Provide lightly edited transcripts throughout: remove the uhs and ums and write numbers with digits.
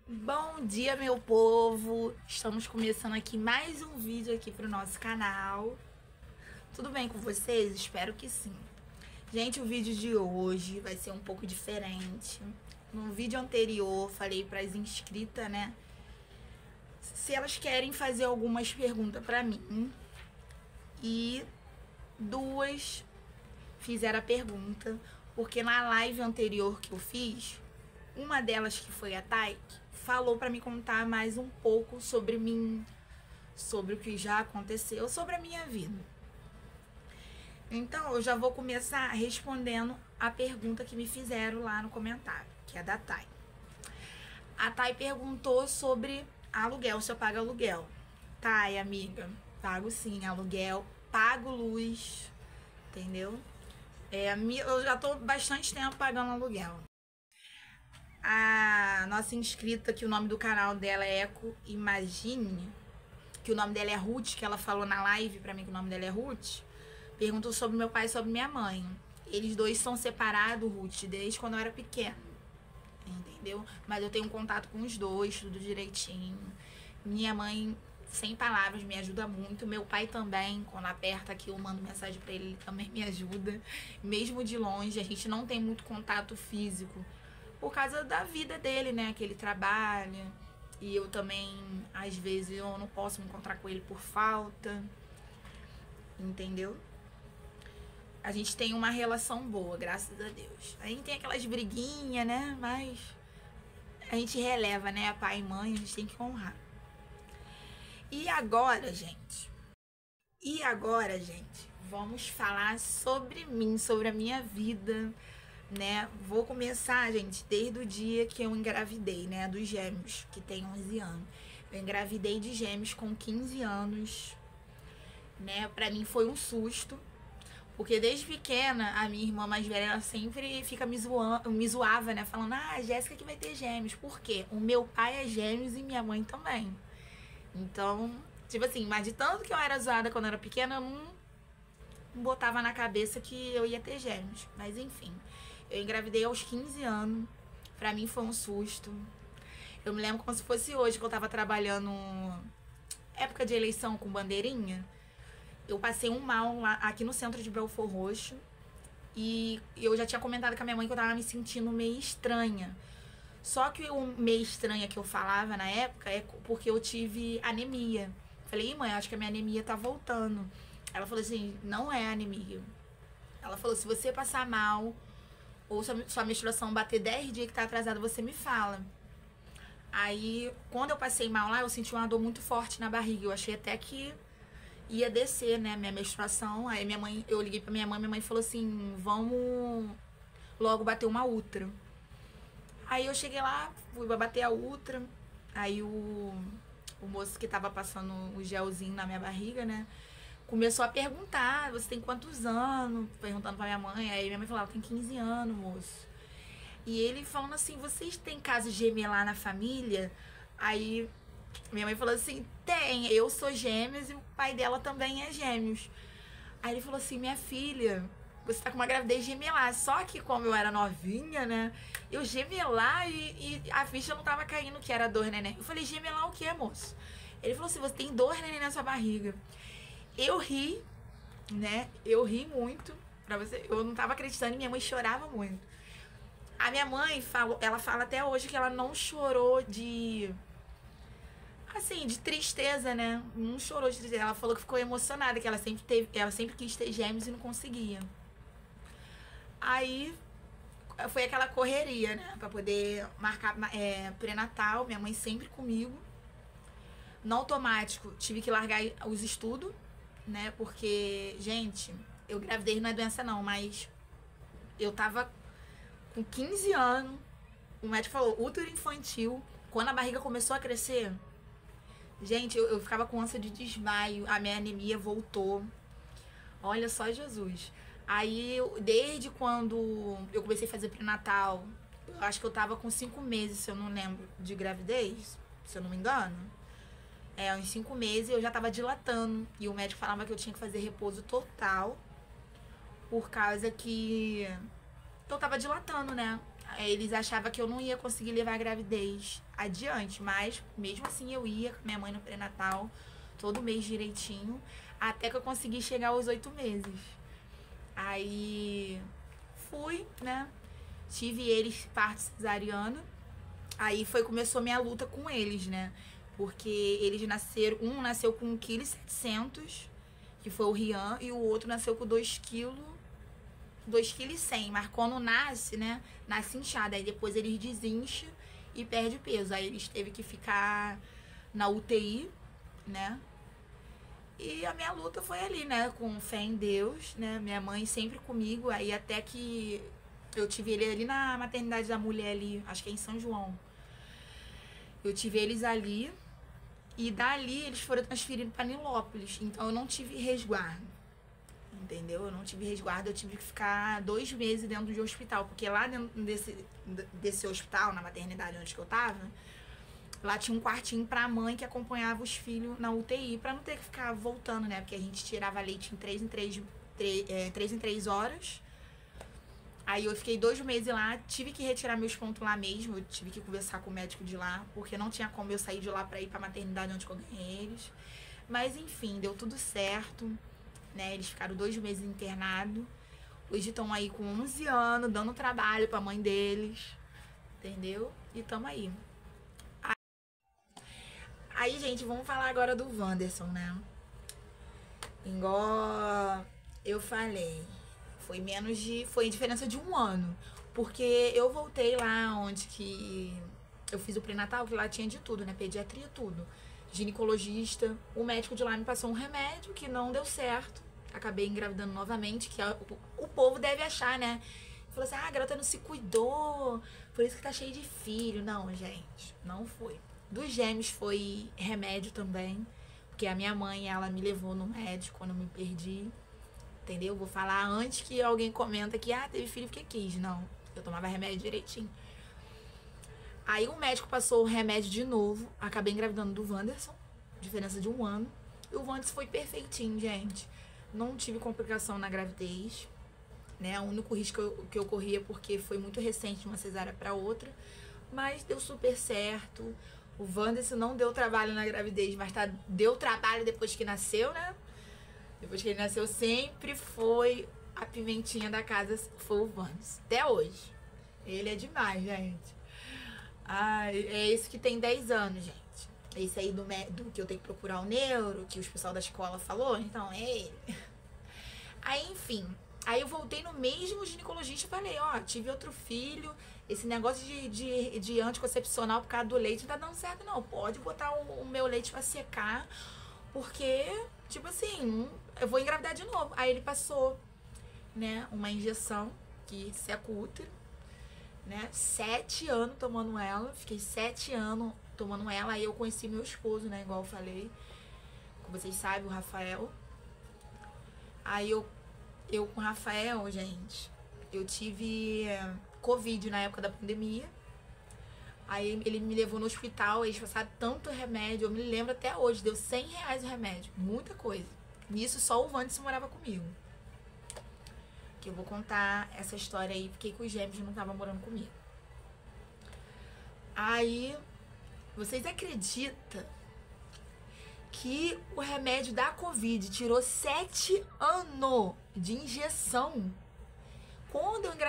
Bom dia, meu povo! Estamos começando aqui mais um vídeo aqui pro nosso canal. Tudo bem com vocês? Espero que sim. Gente, o vídeo de hoje vai ser um pouco diferente. No vídeo anterior, falei para as inscritas, né? Se elas querem fazer algumas perguntas para mim. E duas fizeram a pergunta, porque na live anterior que eu fiz, uma delas, que foi a Thay, falou para me contar mais um pouco sobre mim, sobre o que já aconteceu, sobre a minha vida. Então, eu já vou começar respondendo a pergunta que me fizeram lá no comentário, que é da Thay. A Thay perguntou sobre aluguel, se eu pago aluguel. Thay, amiga, pago sim aluguel, pago luz, entendeu? Eu já tô bastante tempo pagando aluguel. A nossa inscrita, que o nome do canal dela é Eco Imagine, que o nome dela é Ruth, que ela falou na live pra mim que o nome dela é Ruth, perguntou sobre meu pai e sobre minha mãe. Eles dois são separados, Ruth, desde quando eu era pequena, entendeu? Mas eu tenho um contato com os dois, tudo direitinho. Minha mãe, sem palavras, me ajuda muito. Meu pai também, quando aperta aqui eu mando mensagem pra ele, ele também me ajuda. Mesmo de longe, a gente não tem muito contato físico, por causa da vida dele, né, que ele trabalha. E eu também, às vezes, eu não posso me encontrar com ele por falta, entendeu? A gente tem uma relação boa, graças a Deus. A gente tem aquelas briguinhas, né, mas a gente releva, né, pai e mãe, a gente tem que honrar. E agora, gente, vamos falar sobre mim, sobre a minha vida, né? Vou começar, gente, desde o dia que eu engravidei, né, dos gêmeos, que tem 11 anos. Eu engravidei de gêmeos com 15 anos, né? Pra mim foi um susto, porque desde pequena a minha irmã mais velha, ela sempre fica me zoava, né, falando: "Ah, Jéssica que vai ter gêmeos". Por quê? O meu pai é gêmeos e minha mãe também. Então, tipo assim, mas de tanto que eu era zoada quando eu era pequena, eu não botava na cabeça que eu ia ter gêmeos. Mas enfim, eu engravidei aos 15 anos. Pra mim foi um susto. Eu me lembro como se fosse hoje, que eu tava trabalhando época de eleição com bandeirinha. Eu passei um mal lá, aqui no centro de Belford Roxo. E eu já tinha comentado com a minha mãe que eu tava me sentindo meio estranha. Só que o meio estranha que eu falava na época é porque eu tive anemia. Falei: mãe, acho que a minha anemia tá voltando. Ela falou assim: não é anemia. Ela falou: se você passar mal ou sua menstruação bater 10 dias que tá atrasada, você me fala. Aí, quando eu passei mal lá, eu senti uma dor muito forte na barriga. Eu achei até que ia descer, né, minha menstruação. Aí eu liguei pra minha mãe falou assim: vamos logo bater uma ultra. Aí eu cheguei lá, fui bater a ultra. Aí o moço que tava passando o gelzinho na minha barriga, né, começou a perguntar: você tem quantos anos? Perguntando pra minha mãe. Aí minha mãe falou: tem 15 anos, moço. E ele falando assim: vocês têm caso gemelar na família? Aí minha mãe falou assim: tem, eu sou gêmeos e o pai dela também é gêmeos. Aí ele falou assim: minha filha, você tá com uma gravidez gemelar. Só que como eu era novinha, né, eu gemelar e a ficha não tava caindo que era dor neném. Eu falei: gemelar o que, moço? Ele falou assim: você tem dor neném na sua barriga. Eu ri, né, eu ri muito, pra você, eu não tava acreditando e minha mãe chorava muito. A minha mãe ela fala até hoje que ela não chorou de, assim, de tristeza, né? Não chorou de tristeza. Ela falou que ficou emocionada, que ela sempre quis ter gêmeos e não conseguia. Aí foi aquela correria, né? Pra poder marcar pré-natal, minha mãe sempre comigo. No automático, tive que largar os estudos, né? Porque, gente, eu gravidez não é doença não, mas eu tava com 15 anos, o médico falou útero infantil. Quando a barriga começou a crescer, gente, eu ficava com ânsia de desmaio, a minha anemia voltou. Olha só Jesus. Aí, desde quando eu comecei a fazer pré-natal, eu acho que eu tava com 5 meses, se eu não lembro, de gravidez, se eu não me engano. Uns 5 meses eu já tava dilatando. E o médico falava que eu tinha que fazer repouso total, por causa que eu tava dilatando, né? Eles achavam que eu não ia conseguir levar a gravidez adiante, mas mesmo assim eu ia com minha mãe no pré-natal, todo mês direitinho, até que eu consegui chegar aos 8 meses. Aí fui, né? Tive eles parto cesariana. Aí começou minha luta com eles, né? Porque eles nasceram, um nasceu com 1,7 kg, que foi o Rian, e o outro nasceu com 2,1 kg. Mas quando nasce, né? Nasce inchado. Aí depois eles desincham e perde peso. Aí eles teve que ficar na UTI, né? E a minha luta foi ali, né? Com fé em Deus, né? Minha mãe sempre comigo. Aí até que eu tive ele ali na maternidade da mulher ali, acho que é em São João. Eu tive eles ali. E dali eles foram transferidos para Nilópolis. Então eu não tive resguardo. Entendeu? Eu não tive resguardo, eu tive que ficar 2 meses dentro de hospital. Porque lá dentro desse hospital, na maternidade onde eu tava, lá tinha um quartinho pra mãe que acompanhava os filhos na UTI, pra não ter que ficar voltando, né? Porque a gente tirava leite em 3 em 3 horas. Aí eu fiquei 2 meses lá, tive que retirar meus pontos lá mesmo, eu tive que conversar com o médico de lá, porque não tinha como eu sair de lá pra ir pra maternidade onde eu ganhei eles. Mas enfim, deu tudo certo, né? Eles ficaram 2 meses internados. Hoje estão aí com 11 anos, dando trabalho pra mãe deles, entendeu? E tamo aí. Aí, gente, vamos falar agora do Wanderson, né? Igual eu falei, foi diferença de 1 ano. Porque eu voltei lá onde que eu fiz o pré-natal, que lá tinha de tudo, né? Pediatria, tudo. Ginecologista. O médico de lá me passou um remédio que não deu certo. Acabei engravidando novamente, que o povo deve achar, né? Falou assim, a garota não se cuidou, por isso que tá cheio de filho. Não, gente, não foi. Dos gêmeos foi remédio também, porque a minha mãe, ela me levou no médico quando eu me perdi, entendeu? Vou falar antes que alguém comenta que, teve filho porque quis. Não, eu tomava remédio direitinho. Aí o médico passou o remédio de novo, acabei engravidando do Wanderson, diferença de 1 ano. E o Wanderson foi perfeitinho, gente. Não tive complicação na gravidez, né? O único risco que eu corria porque foi muito recente de uma cesárea para outra, mas deu super certo. O Wanderson não deu trabalho na gravidez, mas deu trabalho depois que nasceu, né? Depois que ele nasceu, sempre foi a pimentinha da casa, foi o Wanderson. Até hoje. Ele é demais, gente. É esse que tem 10 anos, gente. Esse aí do que eu tenho que procurar o neuro, que o pessoal da escola falou, então é ele. Aí, enfim, aí eu voltei no mesmo ginecologista e falei, tive outro filho, esse negócio de anticoncepcional por causa do leite não tá dando certo, não. Pode botar o meu leite pra secar, porque, tipo assim, eu vou engravidar de novo. Aí ele passou, né, uma injeção que seca o útero, né, 7 anos tomando ela, fiquei 7 anos tomando ela. Aí eu conheci meu esposo, né, igual eu falei, como vocês sabem, o Rafael. Aí eu com o Rafael, gente, eu tive Covid na época da pandemia. Aí ele me levou no hospital, eles passaram tanto remédio, eu me lembro até hoje, deu R$ 100 o remédio, muita coisa. Nisso só o Wanderson morava comigo. Que eu vou contar essa história aí, porque os gêmeos não estavam morando comigo. Aí, vocês acreditam que o remédio da Covid tirou 7 anos de injeção?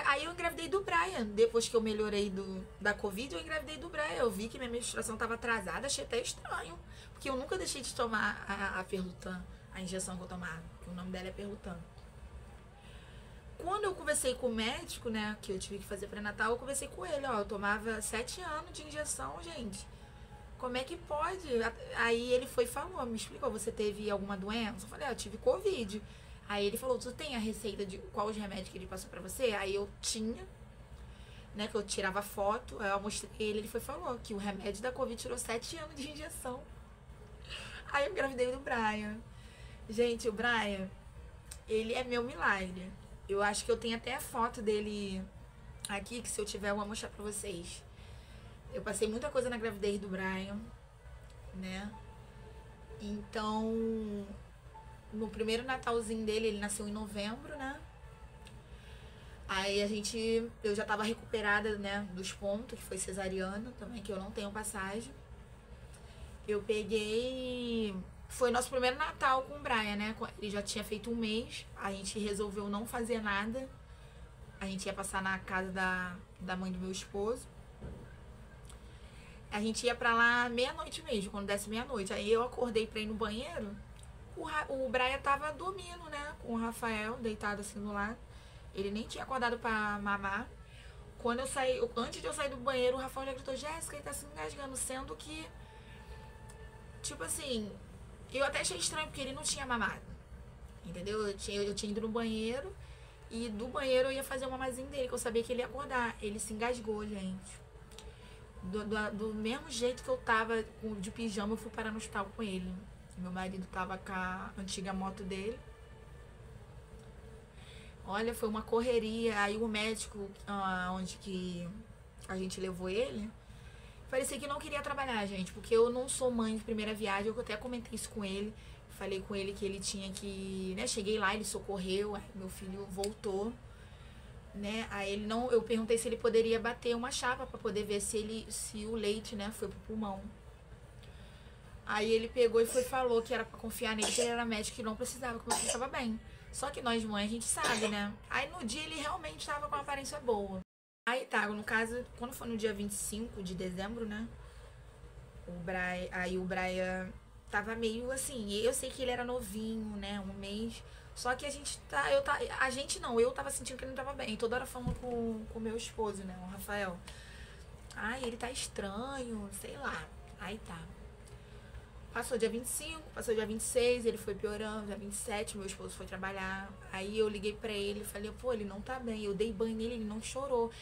Aí eu engravidei do Brian. Depois que eu melhorei da Covid, eu engravidei do Brian. Eu vi que minha menstruação estava atrasada, achei até estranho. Porque eu nunca deixei de tomar a Perlutan, a injeção que eu tomava. Que o nome dela é Perlutan. Quando eu conversei com o médico, né, que eu tive que fazer pré-natal, eu conversei com ele, eu tomava 7 anos de injeção, gente. Como é que pode? Aí ele foi e falou, me explicou, você teve alguma doença? Eu falei, eu tive Covid. Aí ele falou, tu tem a receita de qual os remédios que ele passou pra você? Aí eu tinha, né, que eu tirava foto, aí eu mostrei ele foi e falou que o remédio da Covid tirou 7 anos de injeção. Aí eu engravidei do Brian. Gente, o Brian, ele é meu milagre. Eu acho que eu tenho até a foto dele aqui, que se eu tiver eu vou mostrar pra vocês. Eu passei muita coisa na gravidez do Brian, né? Então, no primeiro Natalzinho dele, ele nasceu em novembro, né? Aí eu já tava recuperada, né, dos pontos, que foi cesariana também, que eu não tenho passagem. Eu peguei. Foi nosso primeiro Natal com o Brian, né? Ele já tinha feito um mês. A gente resolveu não fazer nada. A gente ia passar na casa da mãe do meu esposo. A gente ia pra lá meia-noite mesmo, quando desse meia-noite. Aí eu acordei pra ir no banheiro. O Brian tava dormindo, né? Com o Rafael, deitado assim do lado. Ele nem tinha acordado pra mamar. Quando eu saí, antes de eu sair do banheiro, o Rafael já gritou: Jéssica, ele tá se engasgando, sendo que, tipo assim, eu até achei estranho porque ele não tinha mamado. Entendeu? Eu tinha ido no banheiro e do banheiro eu ia fazer o mamazinho dele, que eu sabia que ele ia acordar. Ele se engasgou, gente. Do mesmo jeito que eu tava de pijama, eu fui parar no hospital com ele. Meu marido tava com a antiga moto dele. Olha, foi uma correria. Aí o médico, onde que a gente levou ele, parecia que não queria trabalhar, gente. Porque eu não sou mãe de primeira viagem. Eu até comentei isso com ele. Falei com ele que ele tinha que, né? Cheguei lá, ele socorreu. Aí meu filho voltou, né? Aí ele não, eu perguntei se ele poderia bater uma chapa para poder ver se o leite, né, foi pro pulmão. Aí ele pegou e falou que era pra confiar nele, que ele era médico e não precisava, que o meu filho tava bem. Só que nós mães, a gente sabe, né? Aí no dia ele realmente tava com uma aparência boa. Aí tá, no caso, quando foi no dia 25 de dezembro, né? Aí o Brian tava meio assim, eu sei que ele era novinho, né? Um mês. Só que a gente não, eu tava sentindo que ele não tava bem. Toda hora falando com o meu esposo, né? O Rafael. Ai, ele tá estranho, sei lá. Aí tá. Passou dia 25, passou dia 26, ele foi piorando, dia 27, meu esposo foi trabalhar. Aí eu liguei pra ele e falei, pô, ele não tá bem. Eu dei banho nele, ele não chorou.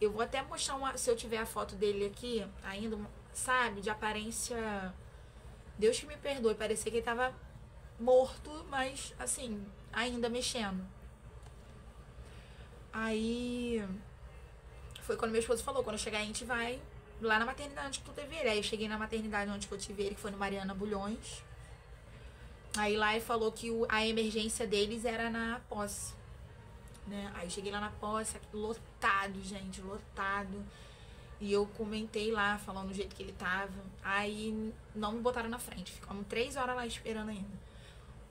Eu vou até mostrar se eu tiver a foto dele aqui, ainda, sabe, de aparência. Deus que me perdoe, parecia que ele tava morto, mas assim, ainda mexendo. Aí foi quando meu esposo falou, quando eu chegar a gente vai lá na maternidade onde tu teve ele. Aí eu cheguei na maternidade onde eu tive ele, que foi no Mariana Bulhões. Aí lá ele falou que a emergência deles era na posse, né? Aí eu cheguei lá na posse, lotado, gente, lotado. E eu comentei lá, falando do jeito que ele tava. Aí não me botaram na frente, ficamos 3 horas lá esperando ainda.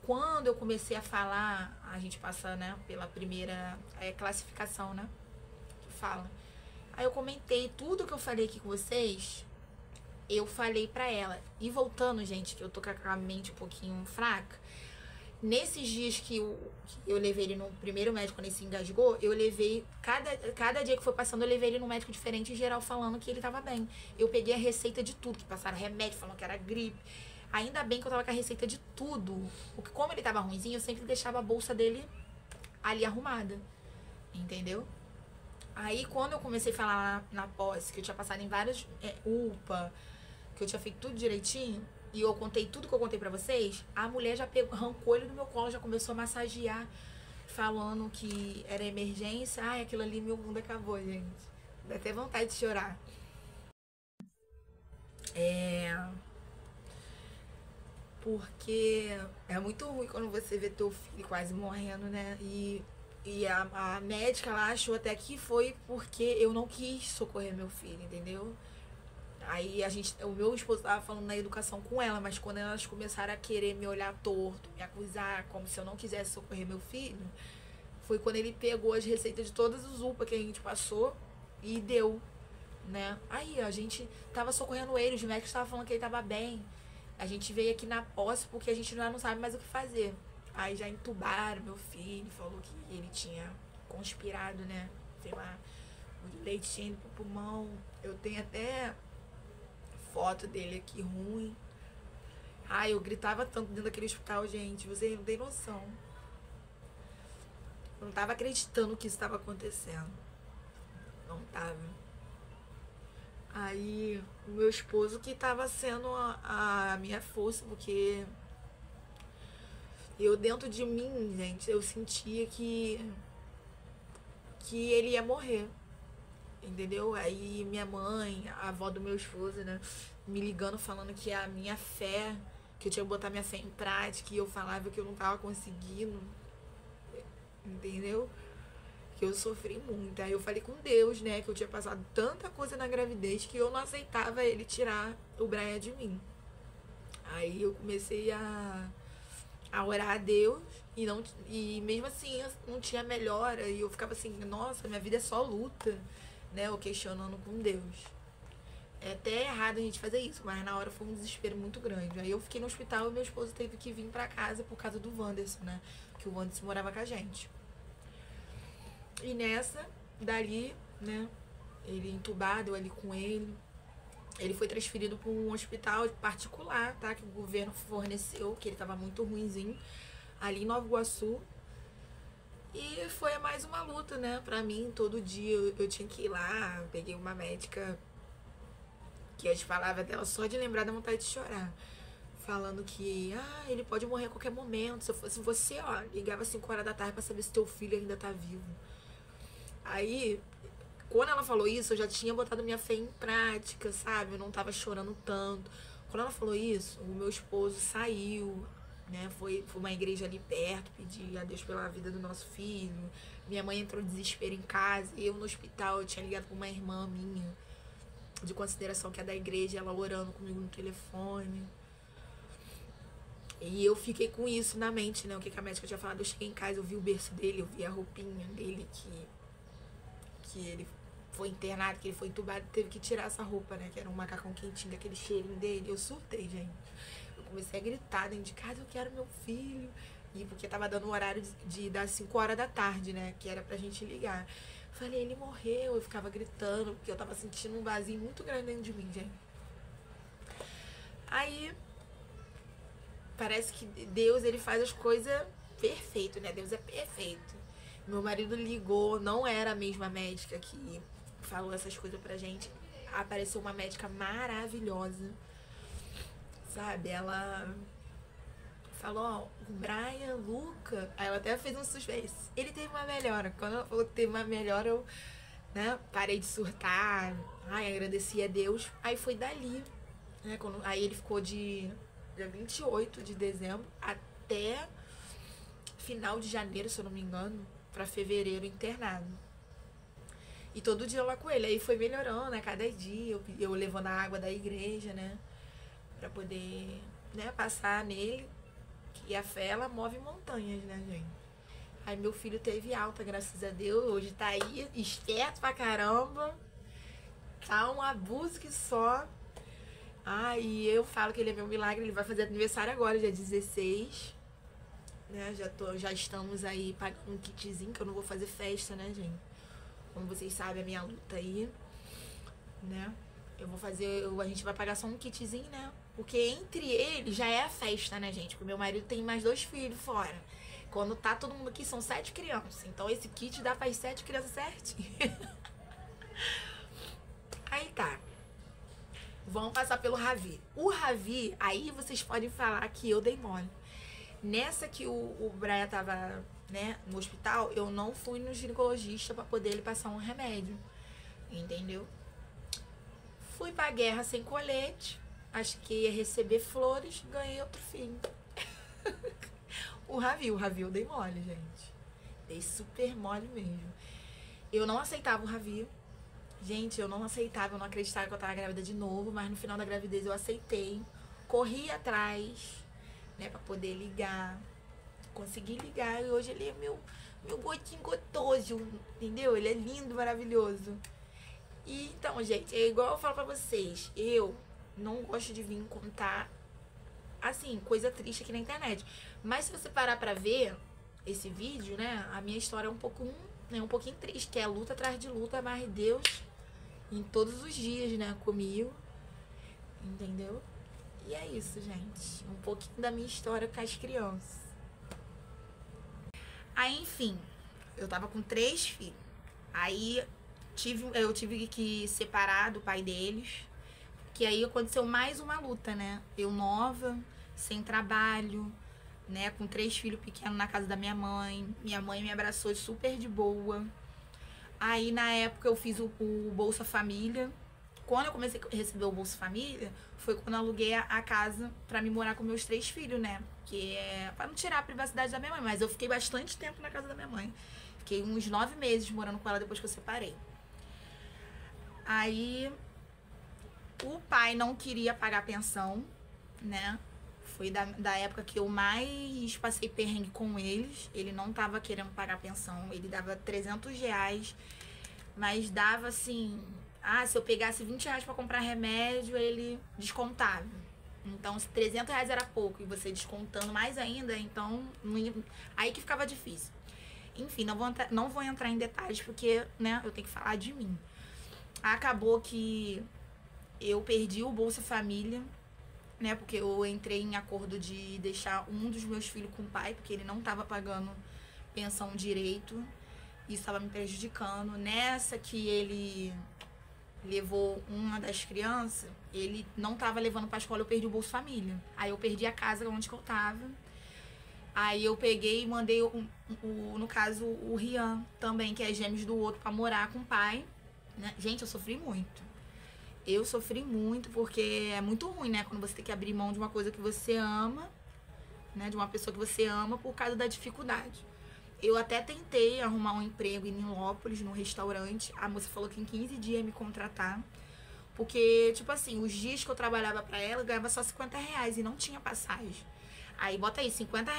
Quando eu comecei a falar, a gente passa, né, pela primeira classificação, né, que fala. Aí eu comentei tudo que eu falei aqui com vocês, eu falei pra ela. E voltando, gente, que eu tô com a mente um pouquinho fraca, nesses dias que eu levei ele no primeiro médico, quando ele se engasgou, eu levei, cada dia que foi passando, eu levei ele num médico diferente, em geral, falando que ele tava bem. Eu peguei a receita de tudo, que passaram remédio, falando que era gripe. Ainda bem que eu tava com a receita de tudo. Porque como ele tava ruimzinho, eu sempre deixava a bolsa dele ali arrumada. Entendeu? Aí quando eu comecei a falar na posse, que eu tinha passado em vários UPA, que eu tinha feito tudo direitinho, e eu contei tudo que eu contei pra vocês, a mulher já arrancou ele do meu colo, já começou a massagear, falando que era emergência. Ai, aquilo ali, meu mundo acabou, gente. Dá até vontade de chorar. Porque é muito ruim quando você vê teu filho quase morrendo, né? E a médica lá achou até que foi porque eu não quis socorrer meu filho, entendeu? Aí o meu esposo tava falando na educação com ela, mas quando elas começaram a querer me olhar torto, me acusar, como se eu não quisesse socorrer meu filho, foi quando ele pegou as receitas de todas as UPA que a gente passou e deu, né? Aí a gente tava socorrendo ele, os médicos estavam falando que ele tava bem. A gente veio aqui na posse porque a gente já não sabe mais o que fazer. Aí já entubaram meu filho, falou que ele tinha conspirado, né? Sei lá, o leite indo pro pulmão. Eu tenho até foto dele aqui ruim. Ai, eu gritava tanto dentro daquele hospital, gente. Vocês não tem noção. Eu não tava acreditando que isso estava acontecendo. Não tava. Aí, o meu esposo que tava sendo a minha força, porque eu dentro de mim, gente, eu sentia que ele ia morrer, entendeu? Aí minha mãe, a avó do meu esposo, né, me ligando falando que a minha fé, que eu tinha que botar minha fé em prática, e eu falava que eu não tava conseguindo, entendeu? Que eu sofri muito. Aí eu falei com Deus, né, que eu tinha passado tanta coisa na gravidez que eu não aceitava ele tirar o Brian de mim. Aí eu comecei a orar a Deus e mesmo assim eu não tinha melhora. E eu ficava assim, nossa, minha vida é só luta, né? Eu questionando com Deus. É até errado a gente fazer isso, mas na hora foi um desespero muito grande. Aí eu fiquei no hospital e meu esposo teve que vir pra casa por causa do Wanderson, né? Que o Wanderson morava com a gente. E nessa, dali, né? Ele entubado, eu ali com ele. Ele foi transferido para um hospital particular, tá? Que o governo forneceu, que ele tava muito ruinzinho, ali em Nova Iguaçu. E foi mais uma luta, né? Pra mim, todo dia eu tinha que ir lá. Peguei uma médica que as palavras dela, só de lembrar, dá vontade de chorar. Falando que, ele pode morrer a qualquer momento. Se eu fosse você, ó, ligava 5 horas da tarde pra saber se teu filho ainda tá vivo. Aí, quando ela falou isso, eu já tinha botado minha fé em prática, sabe? Eu não tava chorando tanto. Quando ela falou isso, o meu esposo saiu, né? Foi uma igreja ali perto, pedir a Deus pela vida do nosso filho. Minha mãe entrou em desespero em casa. Eu no hospital, eu tinha ligado pra uma irmã minha, de consideração, que é da igreja, ela orando comigo no telefone. E eu fiquei com isso na mente, né? O que a médica tinha falado. Eu cheguei em casa, eu vi o berço dele, eu vi a roupinha dele que ele foi internado, que ele foi entubado, teve que tirar essa roupa, né? Que era um macacão quentinho, aquele cheirinho dele. Eu surtei, gente. Eu comecei a gritar dentro de casa, eu quero meu filho. E porque tava dando o horário de das 5 horas da tarde, né? Que era pra gente ligar. Falei, ele morreu. Eu ficava gritando, porque eu tava sentindo um vazio muito grande dentro de mim, gente. Aí, parece que Deus, ele faz as coisas perfeito, né? Deus é perfeito. Meu marido ligou, não era a mesma médica que falou essas coisas pra gente. Apareceu uma médica maravilhosa, sabe? Ela falou, ó, o Brian, Luca... Aí ela até fez um suspense. Ele teve uma melhora. Quando ela falou que teve uma melhora, eu, né, parei de surtar. Ai, agradeci a Deus. Aí foi dali, né? Aí ele ficou de dia 28 de dezembro até final de janeiro, se eu não me engano, pra fevereiro internado. E todo dia eu lá com ele. Aí foi melhorando a cada dia. Eu levando a água da igreja, né? Pra poder, né, passar nele. E a fé, ela move montanhas, né, gente? Aí meu filho teve alta, graças a Deus. Hoje tá aí, esperto pra caramba. Tá um abuso que só. E eu falo que ele é meu milagre. Ele vai fazer aniversário agora, dia 16. Né? Já estamos aí pagando um kitzinho, que eu não vou fazer festa, né, gente? Como vocês sabem, a minha luta aí, né? A gente vai pagar só um kitzinho, né? Porque entre eles já é a festa, né, gente? Porque meu marido tem mais 2 filhos fora. Quando tá todo mundo aqui, são 7 crianças. Então esse kit dá para as 7 crianças certinho. Aí tá. Vamos passar pelo Ravi. O Ravi, aí vocês podem falar que eu dei mole. Nessa que o Brian tava, né, no hospital, eu não fui no ginecologista pra poder ele passar um remédio. Entendeu? Fui pra guerra sem colete. Acho que ia receber flores. Ganhei outro filho. O Ravi eu dei mole, gente. Dei super mole mesmo. Eu não aceitava o Ravi. Gente, eu não aceitava, eu não acreditava que eu tava grávida de novo. Mas no final da gravidez eu aceitei. Corri atrás, né, pra poder ligar. Consegui ligar e hoje ele é meu gotinho gotoso, entendeu? Ele é lindo, maravilhoso. E então, gente, é igual eu falo pra vocês, eu não gosto de vir contar, assim, coisa triste aqui na internet. Mas se você parar pra ver esse vídeo, né, a minha história é um pouquinho triste, que é luta atrás de luta, mas Deus em todos os dias, né, comigo, entendeu? E é isso, gente. Um pouquinho da minha história com as crianças. Aí, enfim, eu tava com 3 filhos. Aí eu tive que separar do pai deles. Que aí aconteceu mais uma luta, né? Eu nova, sem trabalho, né? Com 3 filhos pequenos na casa da minha mãe. Minha mãe me abraçou super de boa. Aí, na época, eu fiz o Bolsa Família. Quando eu comecei a receber o Bolsa Família, foi quando eu aluguei a casa pra me morar com meus 3 filhos, né? Que é pra não tirar a privacidade da minha mãe. Mas eu fiquei bastante tempo na casa da minha mãe. Fiquei uns 9 meses morando com ela depois que eu separei. Aí, o pai não queria pagar a pensão, né? Foi da época que eu mais passei perrengue com eles. Ele não tava querendo pagar a pensão. Ele dava R$ 300, mas dava assim... Ah, se eu pegasse R$ 20 pra comprar remédio, ele descontava. Então, se R$ 300 era pouco e você descontando mais ainda, então... Aí que ficava difícil. Enfim, não vou entrar em detalhes porque, né, eu tenho que falar de mim. Acabou que eu perdi o Bolsa Família, né? Porque eu entrei em acordo de deixar um dos meus filhos com o pai, porque ele não estava pagando pensão direito. Isso estava me prejudicando. Nessa que ele levou uma das crianças, ele não estava levando para a escola, eu perdi o Bolsa Família. Aí eu perdi a casa onde que eu estava. Aí eu peguei e mandei, no caso, o Rian também, que é gêmeos do outro, para morar com o pai. Né? Gente, eu sofri muito. Eu sofri muito, porque é muito ruim, né? Quando você tem que abrir mão de uma coisa que você ama, né? De uma pessoa que você ama por causa da dificuldade. Eu até tentei arrumar um emprego em Nilópolis, num restaurante. A moça falou que em 15 dias ia me contratar. Porque, tipo assim, os dias que eu trabalhava pra ela, eu ganhava só R$ 50 e não tinha passagem. Aí, bota aí, R$ 50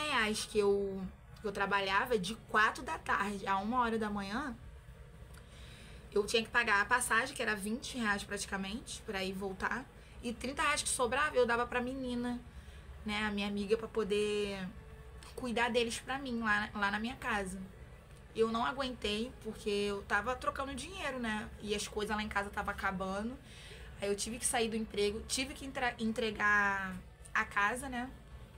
que eu trabalhava de 4 da tarde a 1 hora da manhã. Eu tinha que pagar a passagem, que era R$ 20 praticamente, pra ir e voltar. E R$ 30 que sobrava, eu dava pra menina, né, a minha amiga, pra poder cuidar deles pra mim, lá na minha casa. Eu não aguentei, porque eu tava trocando dinheiro, né, e as coisas lá em casa tava acabando. Aí eu tive que sair do emprego, tive que entregar a casa, né,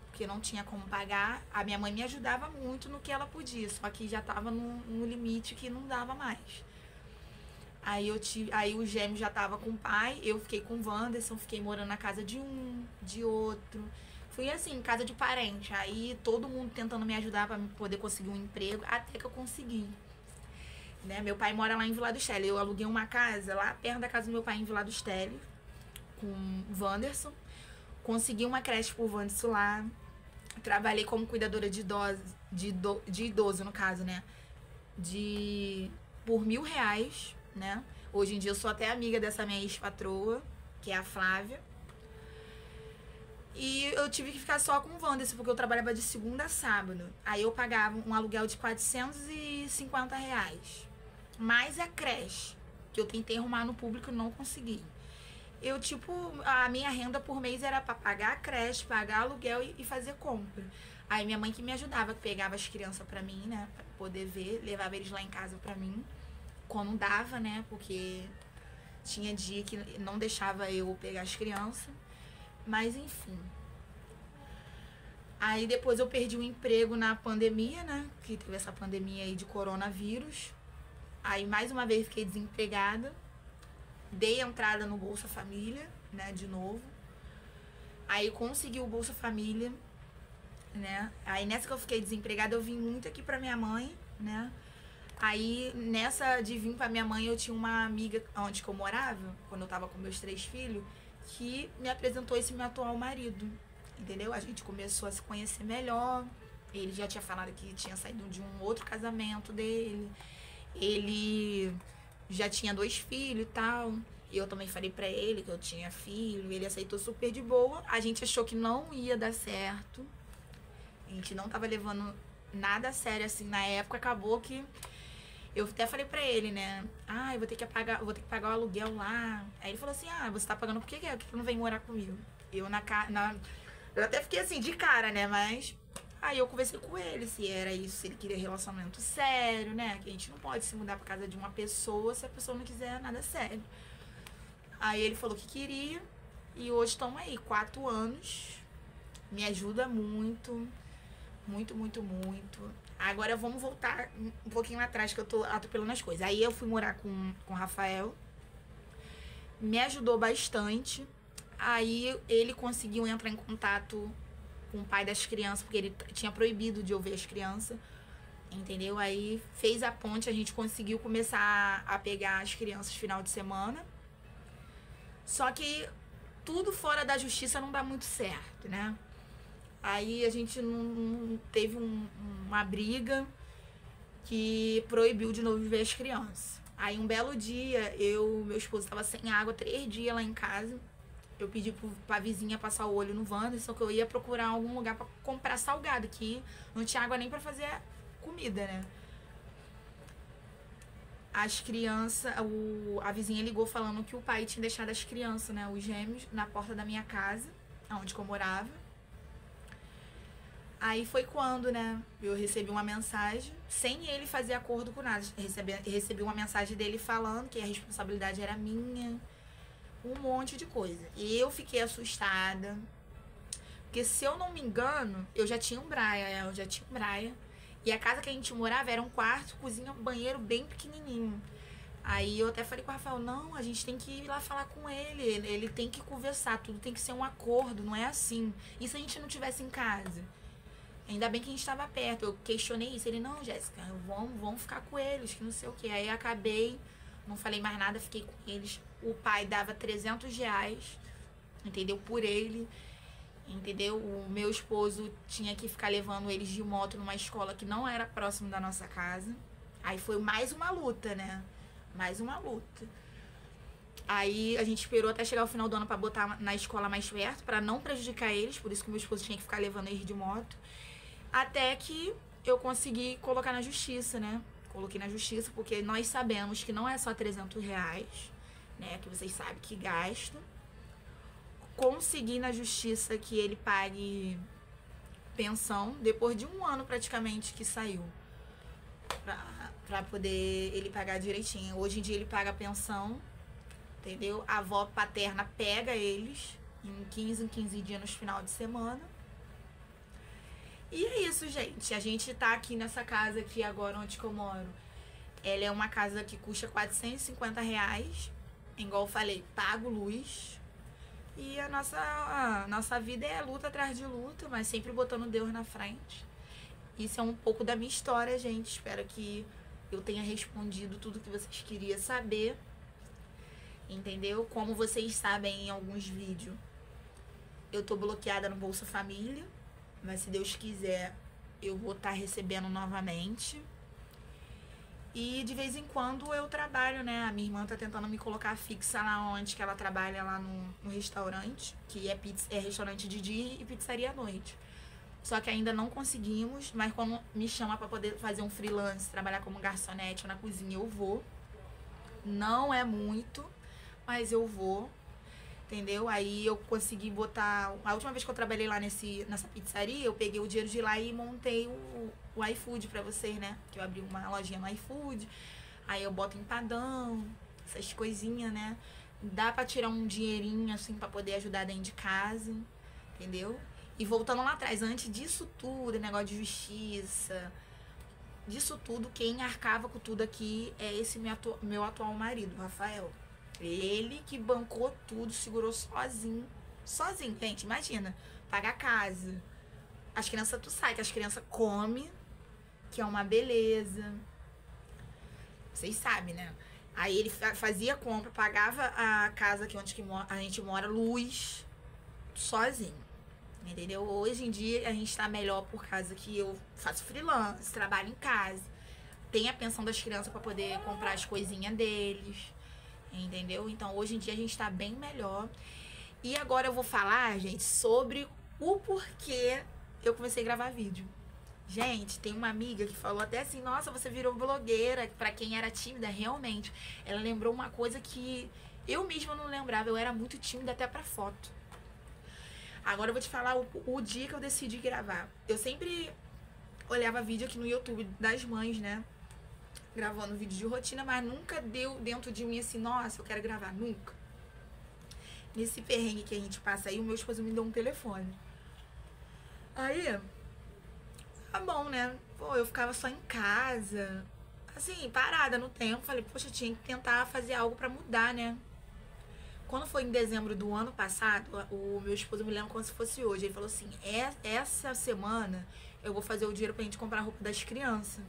porque não tinha como pagar. A minha mãe me ajudava muito no que ela podia, só que já tava no limite que não dava mais. Aí os gêmeos já tava com o pai, eu fiquei com o Wanderson, fiquei morando na casa de um, de outro. Fui assim, casa de parente. Aí todo mundo tentando me ajudar pra poder conseguir um emprego, até que eu consegui. Né? Meu pai mora lá em Vila do Estélio. Eu aluguei uma casa lá perto da casa do meu pai em Vila do Estélio, com o Wanderson. Consegui uma creche pro Wanderson lá. Trabalhei como cuidadora de idoso, no caso, né? Por R$ 1.000. Né? Hoje em dia eu sou até amiga dessa minha ex-patroa, que é a Flávia. E eu tive que ficar só com o Wanderson, porque eu trabalhava de segunda a sábado. Aí eu pagava um aluguel de R$ 450. Mais a creche, que eu tentei arrumar no público e não consegui. Eu, tipo, a minha renda por mês era pra pagar a creche, pagar aluguel e fazer compra. Aí minha mãe que me ajudava, pegava as crianças pra mim, né? Pra poder ver, levava eles lá em casa pra mim. Quando dava, né? Porque tinha dia que não deixava eu pegar as crianças. Mas, enfim. Aí, depois eu perdi o emprego na pandemia, né? Que teve essa pandemia aí de coronavírus. Aí, mais uma vez, fiquei desempregada. Dei entrada no Bolsa Família, né? De novo. Aí, consegui o Bolsa Família, né? Aí, nessa que eu fiquei desempregada, eu vim muito aqui pra minha mãe, né? Aí, nessa de vir pra minha mãe, eu tinha uma amiga onde que eu morava, quando eu tava com meus 3 filhos, que me apresentou esse meu atual marido, entendeu? A gente começou a se conhecer melhor, ele já tinha falado que tinha saído de um outro casamento dele, ele já tinha 2 filhos e tal, eu também falei pra ele que eu tinha filho, ele aceitou super de boa, a gente achou que não ia dar certo, a gente não tava levando nada a sério assim na época, acabou que eu até falei pra ele, né? Ah, eu vou ter que pagar o aluguel lá. Aí ele falou assim, ah, você tá pagando por quê? Por que não vem morar comigo? Eu eu até fiquei assim, de cara, né? Mas aí eu conversei com ele se era isso, se ele queria relacionamento sério, né? Que a gente não pode se mudar pra casa de uma pessoa se a pessoa não quiser nada sério. Aí ele falou que queria. E hoje estamos aí, 4 anos. Me ajuda muito. Muito, muito, muito. Agora vamos voltar um pouquinho atrás, que eu tô atropelando as coisas. Aí eu fui morar com o Rafael. Me ajudou bastante. Aí ele conseguiu entrar em contato com o pai das crianças, porque ele tinha proibido de ouvir as crianças. Entendeu? Aí fez a ponte, a gente conseguiu começar a pegar as crianças no final de semana. Só que tudo fora da justiça não dá muito certo, né? Aí a gente não teve uma briga que proibiu de novo ver as crianças. Aí um belo dia, meu esposo tava sem água 3 dias lá em casa. Eu pedi pra vizinha passar o olho no Wanda, só que eu ia procurar algum lugar pra comprar salgado, que não tinha água nem pra fazer comida, né? As crianças, a vizinha ligou falando que o pai tinha deixado as crianças, né, os gêmeos, na porta da minha casa, onde eu morava. Aí foi quando, né, eu recebi uma mensagem, sem ele fazer acordo com nada. Recebi uma mensagem dele falando que a responsabilidade era minha, um monte de coisa. E eu fiquei assustada, porque se eu não me engano, eu já tinha um Braia. E a casa que a gente morava era um quarto, cozinha, banheiro bem pequenininho. Aí eu até falei com o Rafael, não, a gente tem que ir lá falar com ele. Ele tem que conversar, tudo tem que ser um acordo, não é assim. E se a gente não tivesse em casa? Ainda bem que a gente estava perto. Eu questionei isso. Ele, não, Jéssica, vamos ficar com eles, que não sei o quê. Aí acabei, não falei mais nada, fiquei com eles. O pai dava R$300, entendeu? Por ele. Entendeu? O meu esposo tinha que ficar levando eles de moto numa escola que não era próximo da nossa casa. Aí foi mais uma luta, né? Mais uma luta. Aí a gente esperou até chegar o final do ano pra botar na escola mais perto, pra não prejudicar eles. Por isso que o meu esposo tinha que ficar levando eles de moto. Até que eu consegui colocar na justiça, né? Coloquei na justiça porque nós sabemos que não é só R$300, né? Que vocês sabem que gastam. Consegui na justiça que ele pague pensão depois de um ano praticamente que saiu, pra poder ele pagar direitinho. Hoje em dia ele paga pensão, entendeu? A avó paterna pega eles em 15 dias nos final de semana. E é isso, gente. A gente tá aqui nessa casa aqui agora onde que eu moro. Ela é uma casa que custa R$450. Igual eu falei, pago luz. E a nossa vida é luta atrás de luta, mas sempre botando Deus na frente. Isso é um pouco da minha história, gente. Espero que eu tenha respondido tudo que vocês queriam saber. Entendeu? Como vocês sabem em alguns vídeos, eu tô bloqueada no Bolsa Família. Mas se Deus quiser, eu vou estar recebendo novamente. E de vez em quando eu trabalho, né? A minha irmã tá tentando me colocar fixa lá onde que ela trabalha, lá no restaurante, que é restaurante de dia e pizzaria à noite. Só que ainda não conseguimos, mas quando me chama pra poder fazer um freelance, trabalhar como garçonete ou na cozinha, eu vou. Não é muito, mas eu vou, entendeu? Aí eu consegui botar... A última vez que eu trabalhei lá nessa pizzaria, eu peguei o dinheiro de lá e montei o iFood pra vocês, né? Que eu abri uma lojinha no iFood. Aí eu boto empadão, essas coisinhas, né? Dá pra tirar um dinheirinho, assim, pra poder ajudar dentro de casa, entendeu? E voltando lá atrás, antes disso tudo, negócio de justiça, disso tudo, quem arcava com tudo aqui é esse meu atual marido, Rafael. Ele que bancou tudo, segurou sozinho. Sozinho, gente, imagina. Paga a casa. As crianças, tu sabe que as crianças comem, que é uma beleza. Vocês sabem, né? Aí ele fazia compra, pagava a casa aqui onde a gente mora, luz, sozinho. Entendeu? Hoje em dia a gente tá melhor por causa que eu faço freelance, trabalho em casa. Tem a pensão das crianças pra poder comprar as coisinhas deles. Entendeu? Então hoje em dia a gente tá bem melhor. E agora eu vou falar, gente, sobre o porquê eu comecei a gravar vídeo. Gente, tem uma amiga que falou até assim, nossa, você virou blogueira. Pra quem era tímida, realmente. Ela lembrou uma coisa que eu mesma não lembrava. Eu era muito tímida até pra foto. Agora eu vou te falar o dia que eu decidi gravar. Eu sempre olhava vídeo aqui no YouTube das mães, né? Gravando vídeo de rotina, mas nunca deu dentro de mim assim, nossa, eu quero gravar, nunca. Nesse perrengue que a gente passa aí, o meu esposo me deu um telefone. Aí, tá bom, né? Pô, eu ficava só em casa, assim, parada no tempo. Falei, poxa, eu tinha que tentar fazer algo pra mudar, né? Quando foi em dezembro do ano passado, o meu esposo me lembra como se fosse hoje. Ele falou assim, essa semana eu vou fazer o dinheiro pra gente comprar a roupa das crianças.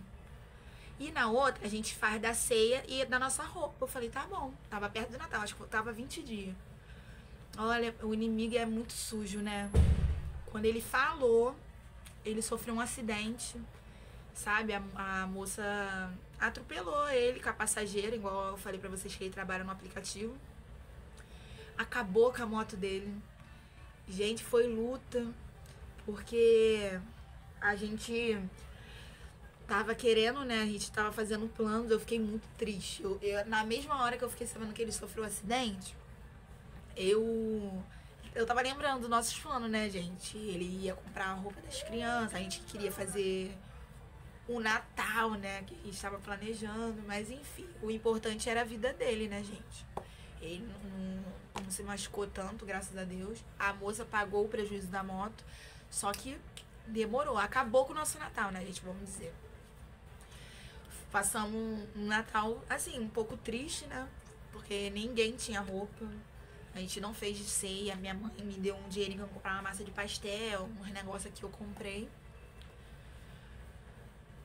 E na outra, a gente faz da ceia e da nossa roupa. Eu falei, tá bom. Tava perto do Natal, acho que tava 20 dias. Olha, o inimigo é muito sujo, né? Quando ele falou, ele sofreu um acidente. sabe? A moça atropelou ele com a passageira, igual eu falei pra vocês que ele trabalha no aplicativo. Acabou com a moto dele. Gente, foi luta, porque a gente tava querendo, né? A gente tava fazendo planos, eu fiquei muito triste. Na mesma hora que eu fiquei sabendo que ele sofreu um acidente, eu tava lembrando dos nossos planos, né, gente? Ele ia comprar a roupa das crianças, a gente queria fazer o Natal, né? Que a gente tava planejando, mas enfim, o importante era a vida dele, né, gente? Ele não se machucou tanto, graças a Deus. A moça pagou o prejuízo da moto, só que demorou. Acabou com o nosso Natal, né, gente? Vamos dizer. Passamos um Natal, assim, um pouco triste, né? Porque ninguém tinha roupa. A gente não fez de ceia. Minha mãe me deu um dinheirinho pra comprar uma massa de pastel, uns negócios que eu comprei.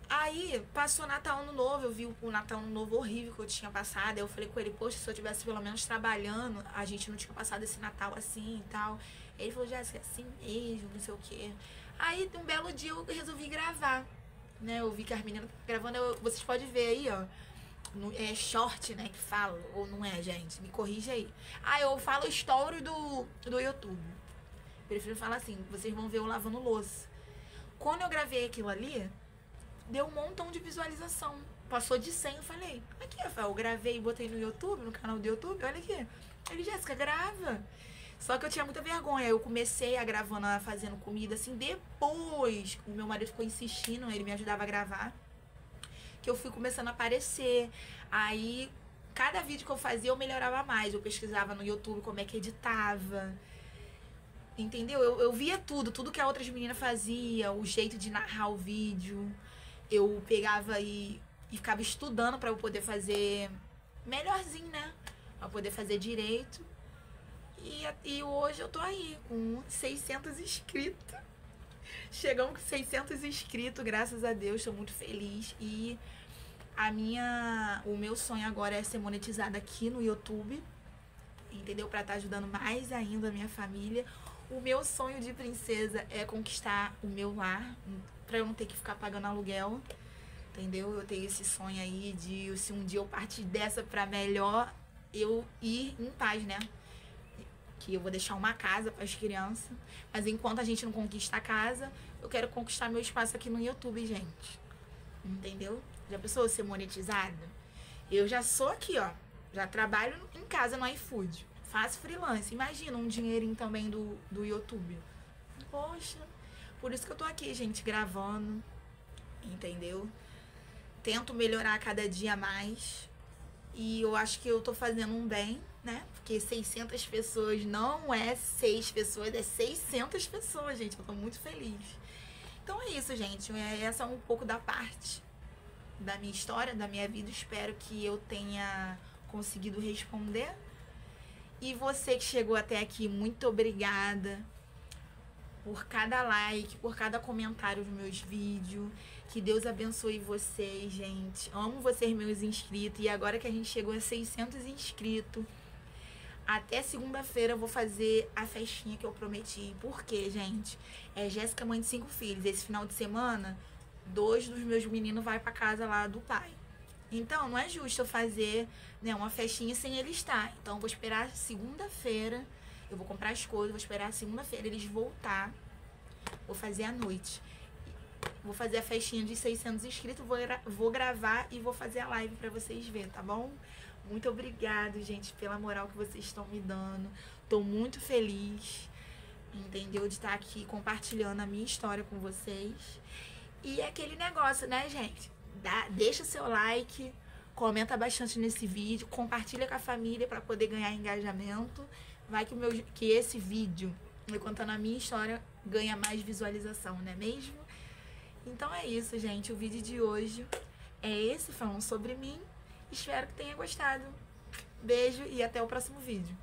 Aí, passou Natal Ano Novo, eu vi o Natal Ano Novo horrível que eu tinha passado. Aí eu falei com ele, poxa, se eu tivesse pelo menos trabalhando, a gente não tinha passado esse Natal assim e tal. Ele falou, Jéssica, é assim mesmo, não sei o quê. Aí, um belo dia, eu resolvi gravar, né? Eu vi que as meninas gravando, vocês podem ver aí, ó. É short, né, que fala, ou não é, gente? Me corrija aí. Ah, eu falo story do YouTube. Prefiro falar assim, vocês vão ver eu lavando louça. Quando eu gravei aquilo ali, deu um montão de visualização. Passou de 100, eu falei, aqui, Rafael, eu gravei e botei no YouTube, no canal do YouTube, olha aqui. Ele, Jéssica, grava. Só que eu tinha muita vergonha. Eu comecei a gravando, fazendo comida, assim, depois o meu marido ficou insistindo, ele me ajudava a gravar, que eu fui começando a aparecer. Aí, cada vídeo que eu fazia, eu melhorava mais. Eu pesquisava no YouTube como é que editava. Entendeu? Eu via tudo que a outras meninas faziam, o jeito de narrar o vídeo. Eu pegava e ficava estudando pra eu poder fazer melhorzinho, né? Pra poder fazer direito. E hoje eu tô aí com 600 inscritos. Chegamos com 600 inscritos, graças a Deus, tô muito feliz. E o meu sonho agora é ser monetizada aqui no YouTube, entendeu? Pra estar ajudando mais ainda a minha família. O meu sonho de princesa é conquistar o meu lar, pra eu não ter que ficar pagando aluguel, entendeu? Eu tenho esse sonho aí de, se um dia eu partir dessa pra melhor, eu ir em paz, né? Que eu vou deixar uma casa para as crianças. Mas enquanto a gente não conquista a casa, eu quero conquistar meu espaço aqui no YouTube, gente. Entendeu? Já pensou ser monetizada? Eu já sou aqui, ó. Já trabalho em casa no iFood. Faço freelance. Imagina um dinheirinho também do YouTube. Poxa. Por isso que eu tô aqui, gente, gravando. Entendeu? Tento melhorar cada dia mais. E eu acho que eu tô fazendo um bem, né? Porque 600 pessoas não é 6 pessoas, é 600 pessoas, gente. Eu tô muito feliz. Então é isso, gente. Essa é um pouco da parte da minha história, da minha vida. Espero que eu tenha conseguido responder. E você que chegou até aqui, muito obrigada por cada like, por cada comentário dos meus vídeos. Que Deus abençoe vocês, gente. Amo vocês, meus inscritos. E agora que a gente chegou a 600 inscritos, até segunda-feira eu vou fazer a festinha que eu prometi. Por quê, gente? É Jéssica, mãe de 5 filhos. Esse final de semana, 2 dos meus meninos vai pra casa lá do pai. Então, não é justo eu fazer, né, uma festinha sem ele estar. Então, eu vou esperar segunda-feira. Eu vou comprar as coisas, vou esperar segunda-feira eles voltar. Vou fazer à noite. Vou fazer a festinha de 600 inscritos, vou gravar e vou fazer a live pra vocês verem, tá bom? Muito obrigado, gente, pela moral que vocês estão me dando. Tô muito feliz, entendeu? De estar aqui compartilhando a minha história com vocês. E é aquele negócio, né, gente? Deixa seu like, comenta bastante nesse vídeo, compartilha com a família pra poder ganhar engajamento. Vai que esse vídeo, eu contando a minha história, ganha mais visualização, não é mesmo? Então é isso, gente. O vídeo de hoje é esse, falando sobre mim. Espero que tenha gostado. Beijo e até o próximo vídeo.